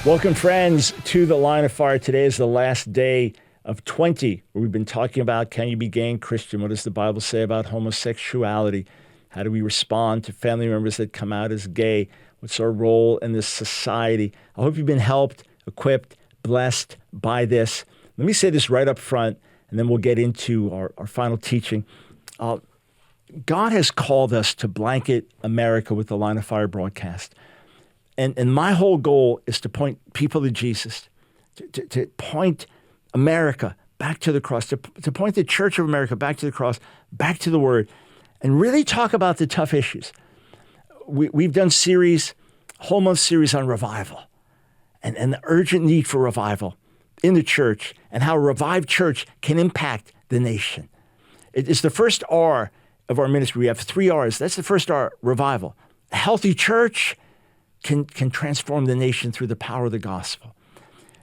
Welcome, friends, to the Line of Fire. Today is the last day of 20, where we've been talking about, can you be gay and Christian? What does the Bible say about homosexuality? How do we respond to family members that come out as gay? What's our role in this society? I hope you've been helped, equipped, blessed by this. Let me say this right up front, and then we'll get into our final teaching. God has called us to blanket America with the Line of Fire broadcast. And my whole goal is to point people to Jesus, to point America back to the cross, to point the Church of America back to the cross, back to the Word, and really talk about the tough issues. We've done whole month series on revival and the urgent need for revival in the church and how a revived church can impact the nation. It's the first R of our ministry. We have 3 R's. That's the first R, revival. A healthy church can transform the nation through the power of the gospel.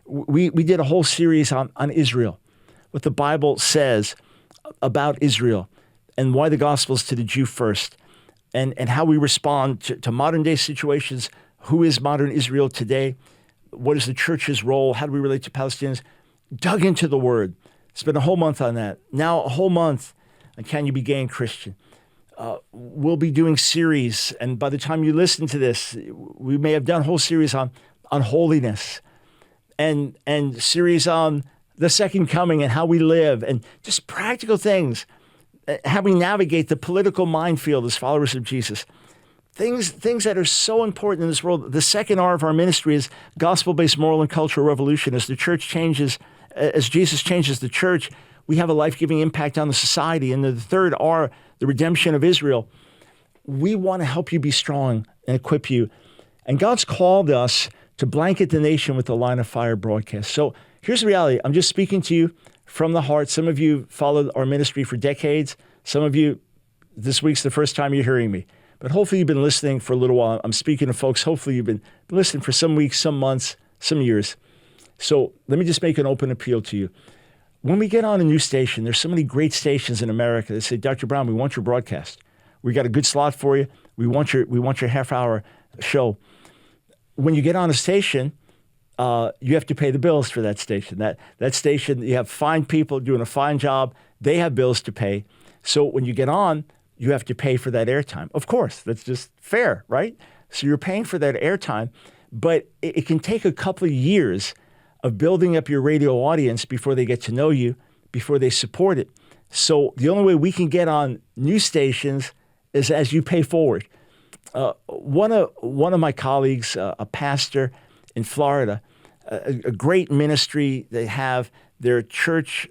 We did a whole series on Israel, what the Bible says about Israel and why the gospel is to the Jew first, and how we respond to modern day situations. Who is modern Israel today? What is the church's role? How do we relate to Palestinians? Dug into the word. Spent a whole month on that. Now a whole month on Can You Be Gay and Christian? We'll be doing series, and by the time you listen to this, we may have done a whole series on holiness and series on the second coming and how we live and just practical things, how we navigate the political minefield as followers of Jesus. Things that are so important in this world. The second R of our ministry is gospel-based moral and cultural revolution. As the church changes, as Jesus changes the church, we have a life-giving impact on the society. And the third R, the redemption of Israel. We want to help you be strong and equip you. And God's called us to blanket the nation with the Line of Fire broadcast. So here's the reality. I'm just speaking to you from the heart. Some of you followed our ministry for decades. Some of you, this week's the first time you're hearing me. But hopefully you've been listening for a little while. I'm speaking to folks. Hopefully you've been listening for some weeks, some months, some years. So let me just make an open appeal to you. When we get on a new station, there's so many great stations in America that say, Dr. Brown, we want your broadcast. We got a good slot for you. We want your half-hour show. When you get on a station, you have to pay the bills for that station. That station, you have fine people doing a fine job. They have bills to pay. So when you get on, you have to pay for that airtime. Of course, that's just fair, right? So you're paying for that airtime, but it can take a couple of years of building up your radio audience before they get to know you, before they support it. So the only way we can get on new stations is as you pay forward. One of my colleagues, a pastor in Florida, a great ministry, they have their church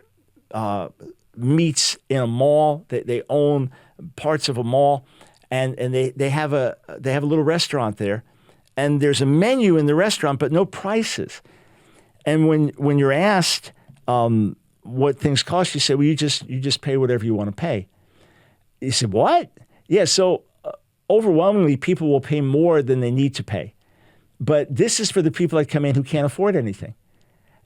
meets in a mall. They own parts of a mall, and they have a little restaurant there, and there's a menu in the restaurant, but no prices. And when you're asked what things cost, you say, well, you just pay whatever you want to pay. You say, what? Yeah, so overwhelmingly, people will pay more than they need to pay. But this is for the people that come in who can't afford anything.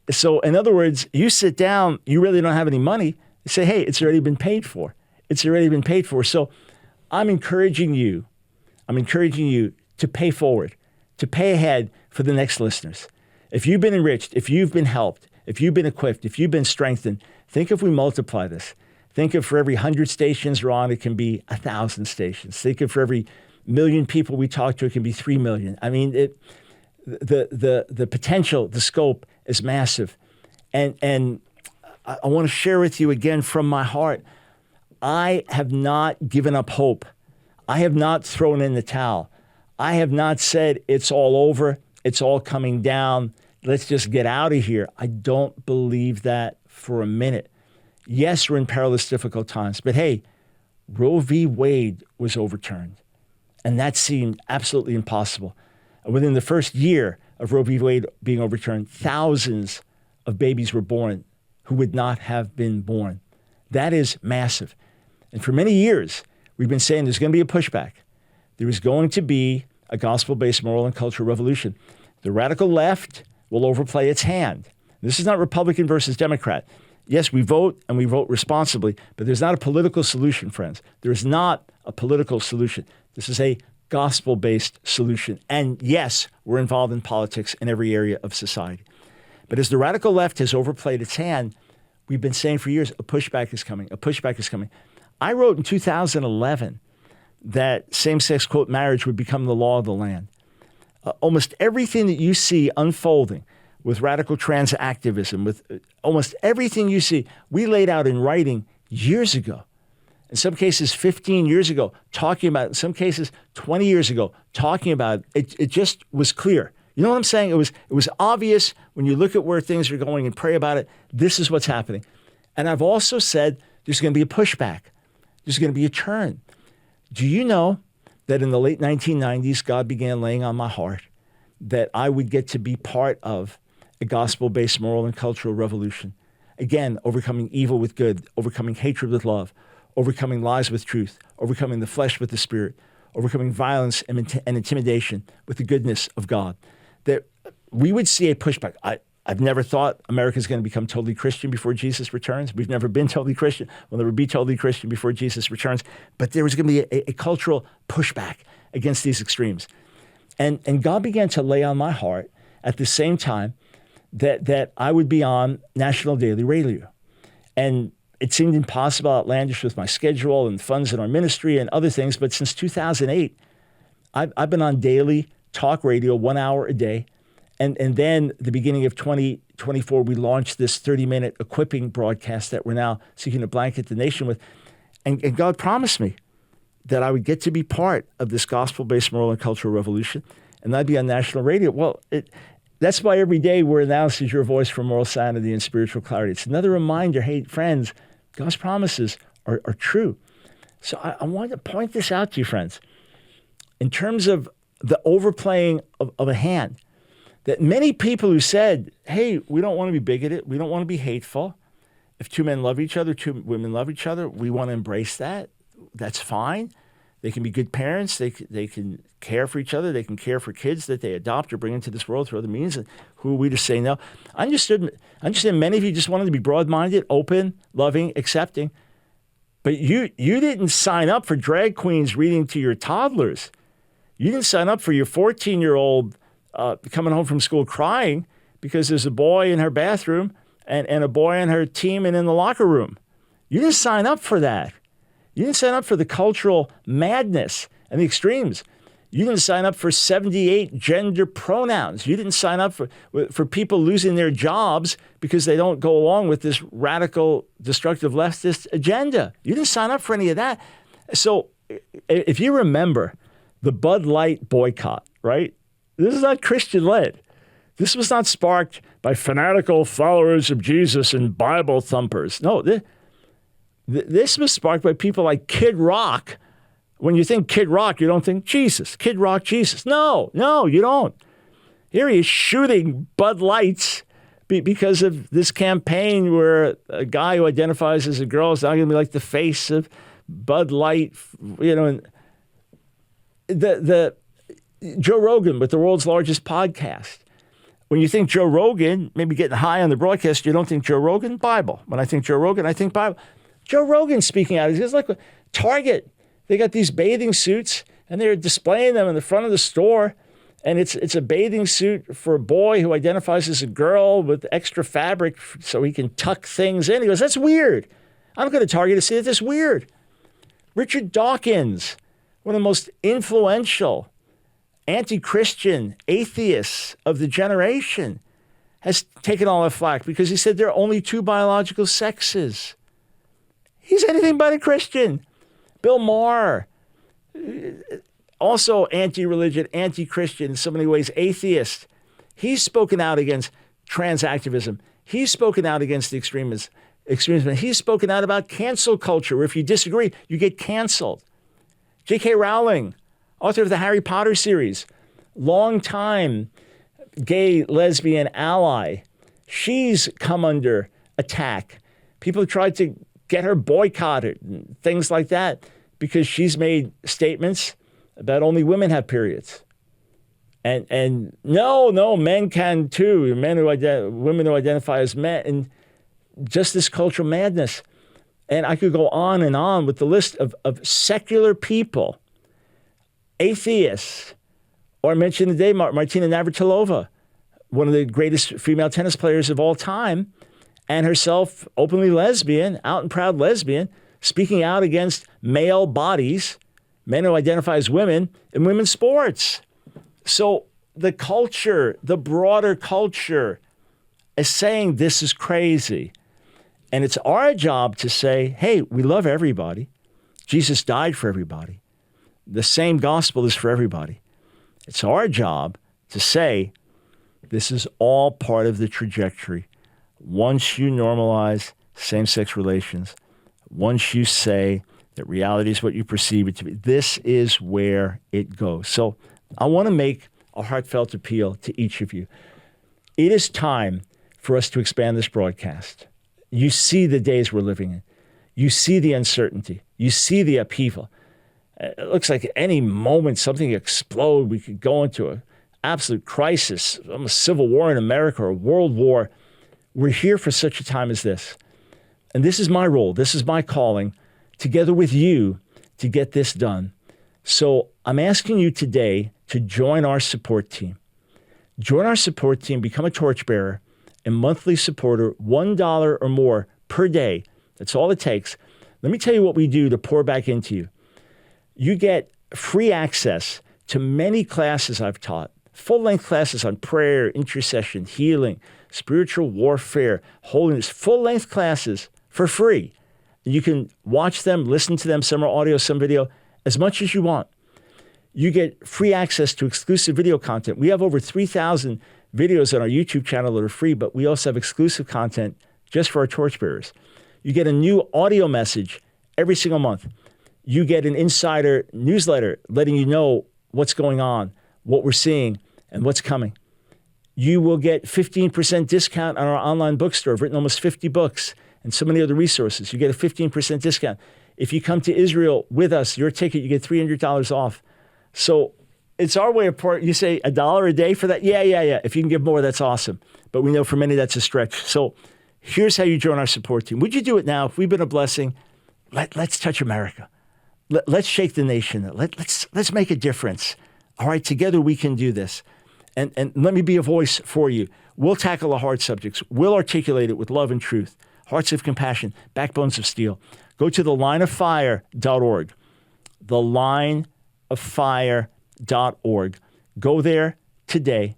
So in other words, you sit down, you really don't have any money. You say, hey, it's already been paid for. It's already been paid for. So I'm encouraging you to pay forward, to pay ahead for the next listeners. If you've been enriched, if you've been helped, if you've been equipped, if you've been strengthened, think if we multiply this. Think if for every 100 stations we're on, it can be 1,000 stations. Think if for every million people we talk to, it can be 3 million. I mean, the potential, the scope is massive. And I want to share with you again from my heart, I have not given up hope. I have not thrown in the towel. I have not said it's all over, it's all coming down, let's just get out of here. I don't believe that for a minute. Yes, we're in perilous, difficult times, but hey, Roe v. Wade was overturned, and that seemed absolutely impossible. And within the first year of Roe v. Wade being overturned, thousands of babies were born who would not have been born. That is massive. And for many years, we've been saying there's going to be a pushback. There is going to be a gospel-based moral and cultural revolution. The radical left will overplay its hand. This is not Republican versus Democrat. Yes, we vote and we vote responsibly, but there's not a political solution, friends. There is not a political solution. This is a gospel-based solution. And yes, we're involved in politics in every area of society. But as the radical left has overplayed its hand, we've been saying for years, a pushback is coming, a pushback is coming. I wrote in 2011 that same-sex, quote, marriage would become the law of the land. Almost everything that you see unfolding with radical trans activism, with almost everything you see, we laid out in writing years ago. In some cases, 15 years ago, talking about it. In some cases, 20 years ago, talking about it. It just was clear. You know what I'm saying? It was obvious when you look at where things are going and pray about it. This is what's happening. And I've also said there's going to be a pushback. There's going to be a turn. Do you know that in the late 1990s, God began laying on my heart that I would get to be part of a gospel-based moral and cultural revolution? Again, overcoming evil with good, overcoming hatred with love, overcoming lies with truth, overcoming the flesh with the spirit, overcoming violence and intimidation with the goodness of God. That we would see a pushback. I've never thought America's going to become totally Christian before Jesus returns. We've never been totally Christian. We'll never be totally Christian before Jesus returns. But there was going to be a cultural pushback against these extremes. And God began to lay on my heart at the same time that I would be on national daily radio. And it seemed impossible, outlandish with my schedule and funds in our ministry and other things. But since 2008, I've been on daily talk radio 1 hour a day. And then the beginning of 2024, we launched this 30-minute equipping broadcast that we're now seeking to blanket the nation with. And God promised me that I would get to be part of this gospel-based moral and cultural revolution, and I'd be on national radio. Well, that's why every day we're announcing your voice for moral sanity and spiritual clarity. It's another reminder, hey, friends, God's promises are true. So I wanted to point this out to you, friends, in terms of the overplaying of a hand, that many people who said, hey, we don't want to be bigoted, we don't want to be hateful. If two men love each other, two women love each other, we want to embrace that. That's fine. They can be good parents. They can care for each other. They can care for kids that they adopt or bring into this world through other means. And who are we to say no? I understand many of you just wanted to be broad-minded, open, loving, accepting. But you didn't sign up for drag queens reading to your toddlers. You didn't sign up for your 14-year-old coming home from school crying because there's a boy in her bathroom and a boy on her team and in the locker room. You didn't sign up for that. You didn't sign up for the cultural madness and the extremes. You didn't sign up for 78 gender pronouns. You didn't sign up for people losing their jobs because they don't go along with this radical, destructive leftist agenda. You didn't sign up for any of that. So if you remember the Bud Light boycott, right? This is not Christian-led. This was not sparked by fanatical followers of Jesus and Bible thumpers. No, this was sparked by people like Kid Rock. When you think Kid Rock, you don't think Jesus. Kid Rock, Jesus. No, you don't. Here he is shooting Bud Lights because of this campaign where a guy who identifies as a girl is now going to be like the face of Bud Light. You know, the Joe Rogan with the world's largest podcast. When you think Joe Rogan, maybe getting high on the broadcast, you don't think Joe Rogan, Bible. When I think Joe Rogan, I think Bible. Joe Rogan speaking out. It's like Target. They got these bathing suits, and they're displaying them in the front of the store. And it's a bathing suit for a boy who identifies as a girl with extra fabric so he can tuck things in. He goes, that's weird. I'm going to Target to see that that's weird. Richard Dawkins, one of the most influential anti-Christian atheists of the generation, has taken all the flack because he said there are only two biological sexes. He's anything but a Christian. Bill Maher, also anti-religion, anti-Christian, in so many ways, atheist. He's spoken out against trans activism. He's spoken out against the extremism. He's spoken out about cancel culture, where if you disagree, you get canceled. J.K. Rowling, author of the Harry Potter series, longtime gay, lesbian ally. She's come under attack. People tried to get her boycotted and things like that because she's made statements about only women have periods. And no, men can too. Women who identify as men, and just this cultural madness. And I could go on and on with the list of secular people atheists. Or I mentioned today Martina Navratilova, one of the greatest female tennis players of all time, and herself openly lesbian, out and proud lesbian, speaking out against male bodies, men who identify as women in women's sports. So the culture, the broader culture, is saying this is crazy. And it's our job to say, hey, we love everybody. Jesus died for everybody. The same gospel is for everybody. It's our job to say, this is all part of the trajectory. Once you normalize same-sex relations, once you say that reality is what you perceive it to be, this is where it goes. So I want to make a heartfelt appeal to each of you. It is time for us to expand this broadcast. You see the days we're living in. You see the uncertainty. You see the upheaval. It looks like at any moment something could explode. We could go into an absolute crisis, a civil war in America or a world war. We're here for such a time as this. And this is my role. This is my calling, together with you, to get this done. So I'm asking you today to join our support team. Join our support team, become a torchbearer, and monthly supporter, $1 or more per day. That's all it takes. Let me tell you what we do to pour back into you. You get free access to many classes I've taught, full-length classes on prayer, intercession, healing, spiritual warfare, holiness, full-length classes for free. You can watch them, listen to them, some are audio, some video, as much as you want. You get free access to exclusive video content. We have over 3,000 videos on our YouTube channel that are free, but we also have exclusive content just for our torchbearers. You get a new audio message every single month. You get an insider newsletter letting you know what's going on, what we're seeing, and what's coming. You will get 15% discount on our online bookstore. I've written almost 50 books and so many other resources. You get a 15% discount. If you come to Israel with us, your ticket, you get $300 off. So it's our way of you say $1 a day for that? Yeah. If you can give more, that's awesome. But we know for many that's a stretch. So here's how you join our support team. Would you do it now? If we've been a blessing, let's touch America. Let's shake the nation. Let's make a difference. All right, together we can do this. And let me be a voice for you. We'll tackle the hard subjects. We'll articulate it with love and truth, hearts of compassion, backbones of steel. Go to thelineoffire.org, thelineoffire.org. Go there today.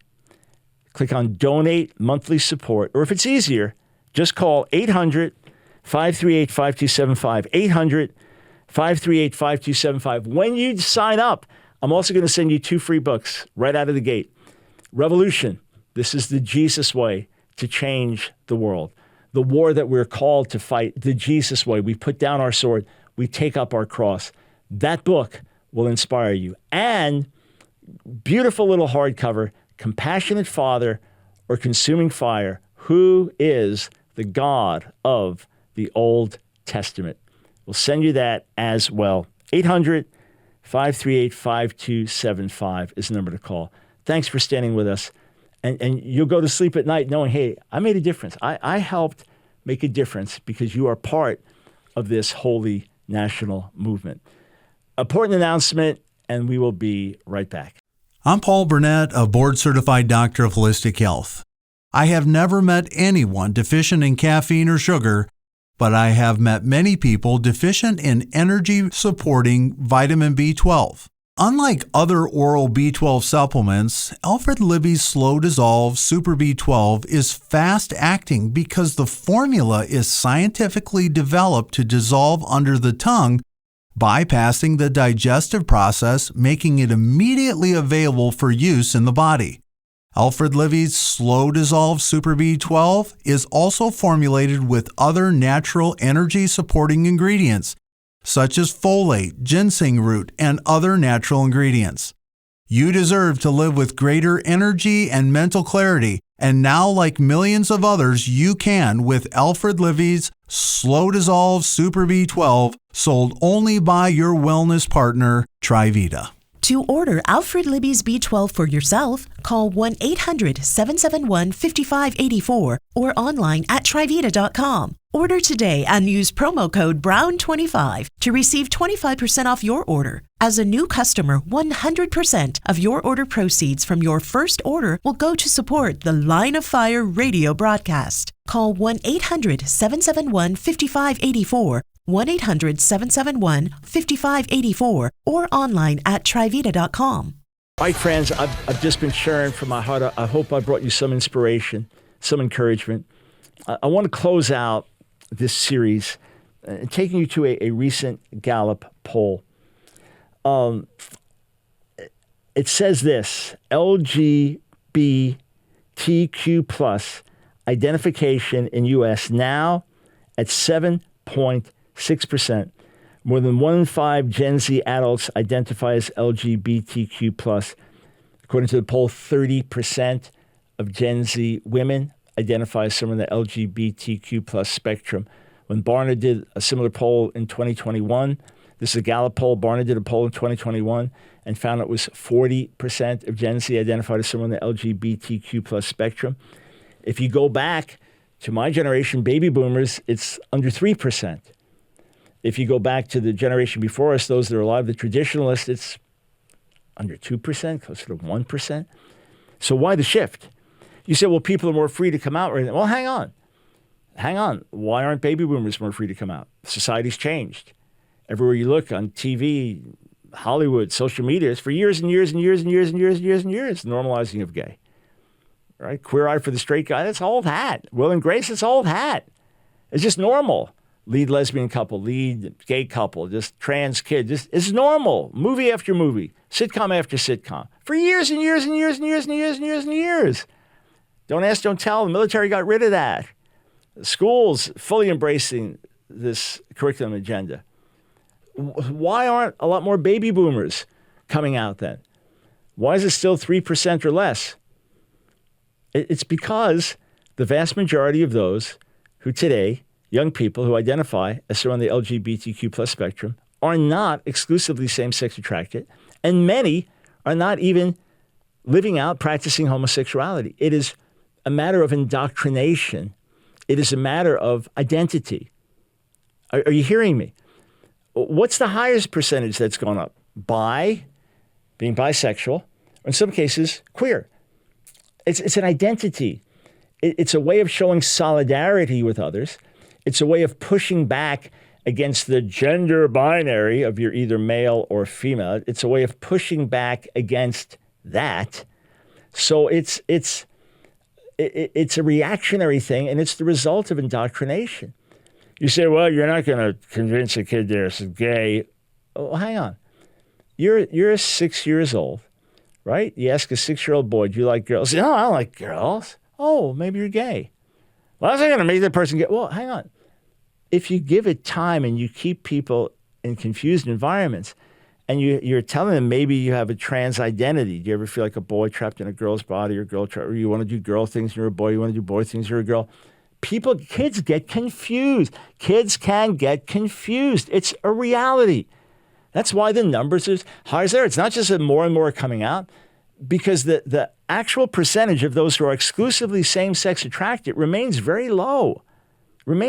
Click on Donate Monthly Support. Or if it's easier, just call 800-538-5275, 800-538-5275. When you sign up, I'm also going to send you 2 free books right out of the gate. Revolution. This is the Jesus way to change the world. The war that we're called to fight, the Jesus way. We put down our sword. We take up our cross. That book will inspire you. And beautiful little hardcover, Compassionate Father or Consuming Fire, Who is the God of the Old Testament? We'll send you that as well. 800-538-5275 is the number to call. Thanks for standing with us. And you'll go to sleep at night knowing, hey, I made a difference. I helped make a difference because you are part of this holy national movement. Important announcement, and we will be right back. I'm Paul Burnett, a board-certified doctor of holistic health. I have never met anyone deficient in caffeine or sugar, but I have met many people deficient in energy-supporting vitamin B12. Unlike other oral B12 supplements, Alfred Libby's Slow Dissolve Super B12 is fast-acting because the formula is scientifically developed to dissolve under the tongue, bypassing the digestive process, making it immediately available for use in the body. Alfred Libby's Slow Dissolve Super B12 is also formulated with other natural energy-supporting ingredients, such as folate, ginseng root, and other natural ingredients. You deserve to live with greater energy and mental clarity, and now, like millions of others, you can with Alfred Libby's Slow Dissolve Super B12, sold only by your wellness partner, Trivita. To order Alfred Libby's B12 for yourself, call 1-800-771-5584 or online at Trivita.com. Order today and use promo code BROWN25 to receive 25% off your order. As a new customer, 100% of your order proceeds from your first order will go to support the Line of Fire radio broadcast. Call 1-800-771-5584, 1-800-771-5584, or online at trivita.com. All right, friends, I've just been sharing from my heart. I hope I brought you some inspiration, some encouragement. I want to close out this series taking you to a recent Gallup poll. It says this: LGBTQ plus identification in U.S. now at 7.6%. More than 1 in 5 Gen Z adults identify as LGBTQ plus. According to the poll, 30% of Gen Z women identify as someone in the LGBTQ plus spectrum. When Barna did a similar poll in 2021, this is a Gallup poll, Barna did a poll in 2021 and found it was 40% of Gen Z identified as someone in the LGBTQ plus spectrum. If you go back to my generation, baby boomers, it's under 3%. If you go back to the generation before us, those that are alive, the traditionalists, it's under 2%, closer to 1%. So why the shift? You say, well, people are more free to come out right now. Well, hang on. Why aren't baby boomers more free to come out? Society's changed. Everywhere you look on TV, Hollywood, social media, it's for years and years and years and years and years and years and years, normalizing of gay. Right? Queer eye for the straight guy, that's old hat. Will and Grace, it's old hat. It's just normal. Lead lesbian couple, lead gay couple, just trans kid. It's normal. Movie after movie, sitcom after sitcom. For years and years and years and years and years and years and years. Don't ask, don't tell. The military got rid of that. Schools fully embracing this curriculum agenda. Why aren't a lot more baby boomers coming out then? Why is it still 3% or less? It's because the vast majority of those who today, young people who identify as someone on the LGBTQ plus spectrum, are not exclusively same-sex attracted, and many are not even living out, practicing homosexuality. It is a matter of indoctrination. It is a matter of identity. Are you hearing me? What's the highest percentage that's gone up? Being bisexual, or in some cases, queer. It's an identity. It's a way of showing solidarity with others. It's a way of pushing back against the gender binary of you're either male or female. It's a way of pushing back against that. So it's a reactionary thing, and it's the result of indoctrination. You say, well, you're not going to convince a kid they're gay. Oh, hang on. You're 6 years old, right? You ask a 6-year-old boy, do you like girls? No, I don't like girls. Oh, maybe you're gay. Well, I was going to make that person gay. Well, hang on. If you give it time and you keep people in confused environments, and you're telling them maybe you have a trans identity. Do you ever feel like a boy trapped in a girl's body, or or you want to do girl things and you're a boy, you want to do boy things, you're a girl? Kids get confused. Kids can get confused. It's a reality. That's why the numbers are as high as there. It's not just that more and more are coming out, because the actual percentage of those who are exclusively same-sex attracted remains very low. And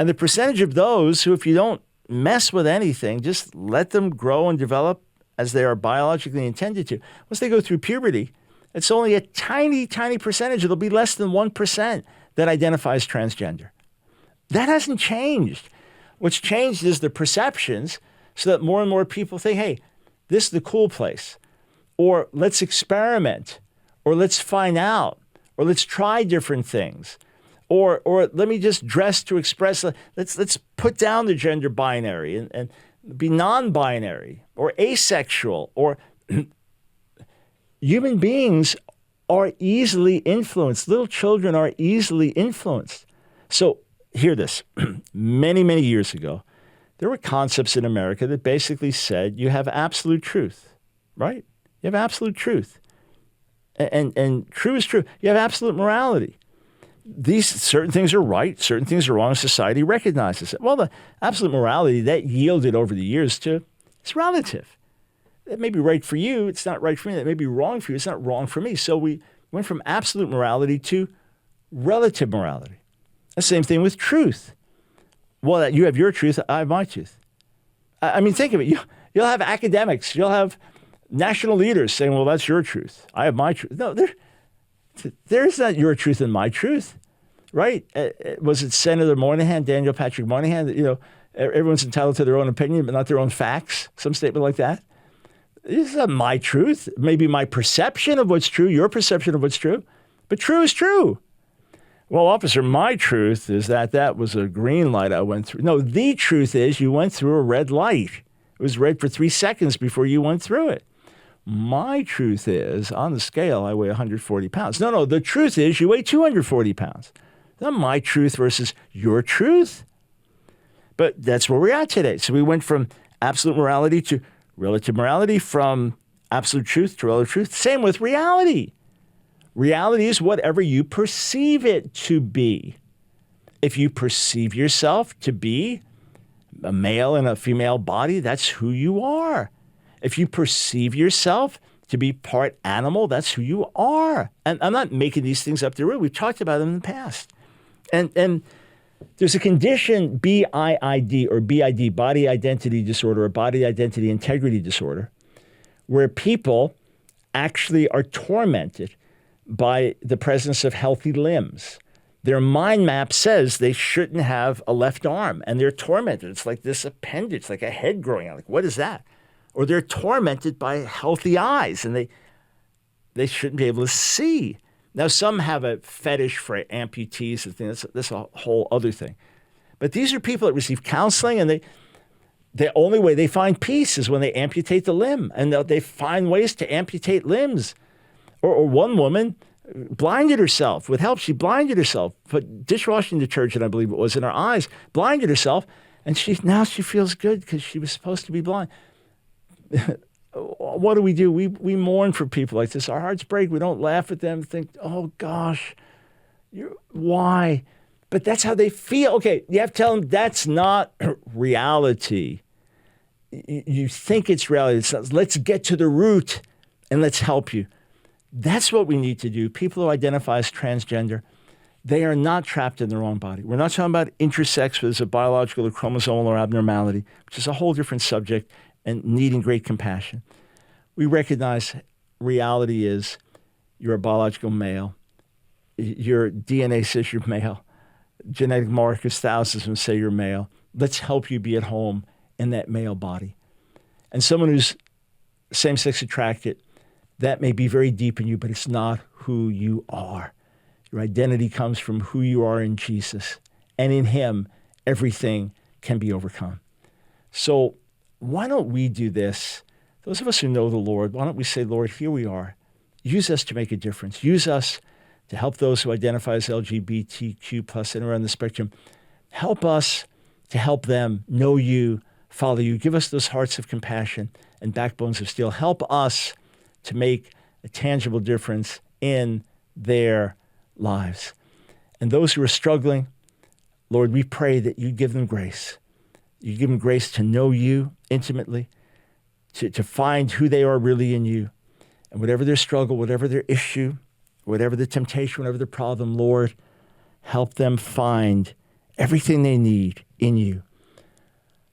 the percentage of those who, if you don't mess with anything, just let them grow and develop as they are biologically intended to. Once they go through puberty, it's only a tiny, tiny percentage. It'll be less than 1% that identifies transgender. That hasn't changed. What's changed is the perceptions, so that more and more people think, hey, this is the cool place, or let's experiment, or let's find out, or let's try different things. Or let me just dress to express. Let's put down the gender binary and be non-binary or asexual. Or human beings are easily influenced. Little children are easily influenced. So hear this. Many, many years ago, there were concepts in America that basically said you have absolute truth, right? You have absolute truth. And true is true. You have absolute morality. These certain things are right, certain things are wrong. Society recognizes it. Well, the absolute morality that yielded over the years to, it's relative. That may be right for you, it's not right for me. That may be wrong for you, it's not wrong for me. So we went from absolute morality to relative morality. The same thing with truth. Well, you have your truth, I have my truth. I mean, think of it. You'll have academics, you'll have national leaders saying, well, that's your truth. I have my truth. No, there's not your truth and my truth, right? Was it Senator Moynihan, Daniel Patrick Moynihan? Everyone's entitled to their own opinion, but not their own facts. Some statement like that. This is not my truth. Maybe my perception of what's true, your perception of what's true, but true is true. Well, officer, my truth is that was a green light I went through. No, the truth is you went through a red light. It was red for 3 seconds before you went through it. My truth is, on the scale, I weigh 140 pounds. No, the truth is you weigh 240 pounds. Not my truth versus your truth. But that's where we're at today. So we went from absolute morality to relative morality, from absolute truth to relative truth. Same with reality. Reality is whatever you perceive it to be. If you perceive yourself to be a male in a female body, that's who you are. If you perceive yourself to be part animal, that's who you are. And I'm not making these things up. We've talked about them in the past. And there's a condition, BIID or BID, body identity disorder or body identity integrity disorder, where people actually are tormented by the presence of healthy limbs. Their mind map says they shouldn't have a left arm, and they're tormented. It's like this appendage, like a head growing out. Like, what is that? Or they're tormented by healthy eyes, and they shouldn't be able to see. Now, some have a fetish for amputees and things. That's a whole other thing. But these are people that receive counseling, and the only way they find peace is when they amputate the limb, and they find ways to amputate limbs. Or one woman blinded herself. With help, she blinded herself, put dishwashing detergent, I believe it was, in her eyes, blinded herself, and now she feels good because she was supposed to be blind. What do? We mourn for people like this. Our hearts break. We don't laugh at them, think, oh gosh, why? But that's how they feel. Okay, you have to tell them that's not reality. You think it's reality. Let's get to the root and let's help you. That's what we need to do. People who identify as transgender, they are not trapped in their own body. We're not talking about intersex, where there's a biological or chromosomal or abnormality, which is a whole different subject and needing great compassion. We recognize reality is you're a biological male. Your DNA says you're male. Genetic markers, thousands of them say you're male. Let's help you be at home in that male body. And someone who's same-sex attracted, that may be very deep in you, but it's not who you are. Your identity comes from who you are in Jesus. And in him, everything can be overcome. So why don't we do this? Those of us who know the Lord, why don't we say, Lord, here we are. Use us to make a difference. Use us to help those who identify as LGBTQ plus and around the spectrum. Help us to help them know you, follow you. Give us those hearts of compassion and backbones of steel. Help us to make a tangible difference in their lives. And those who are struggling, Lord, we pray that you give them grace. You give them grace to know you intimately, to find who they are really in you. And whatever their struggle, whatever their issue, whatever the temptation, whatever the problem, Lord, help them find everything they need in you.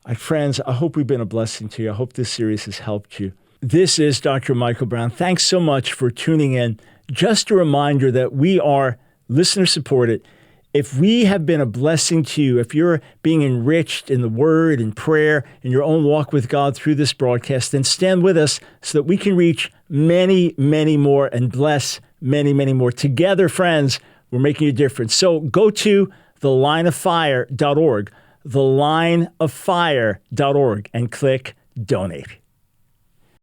My friends, I hope we've been a blessing to you. I hope this series has helped you. This is Dr. Michael Brown. Thanks so much for tuning in. Just a reminder that we are listener-supported. If we have been a blessing to you, if you're being enriched in the word and prayer in your own walk with God through this broadcast, then stand with us so that we can reach many, many more and bless many, many more. Together, friends, we're making a difference. So go to thelineoffire.org, thelineoffire.org, and click donate.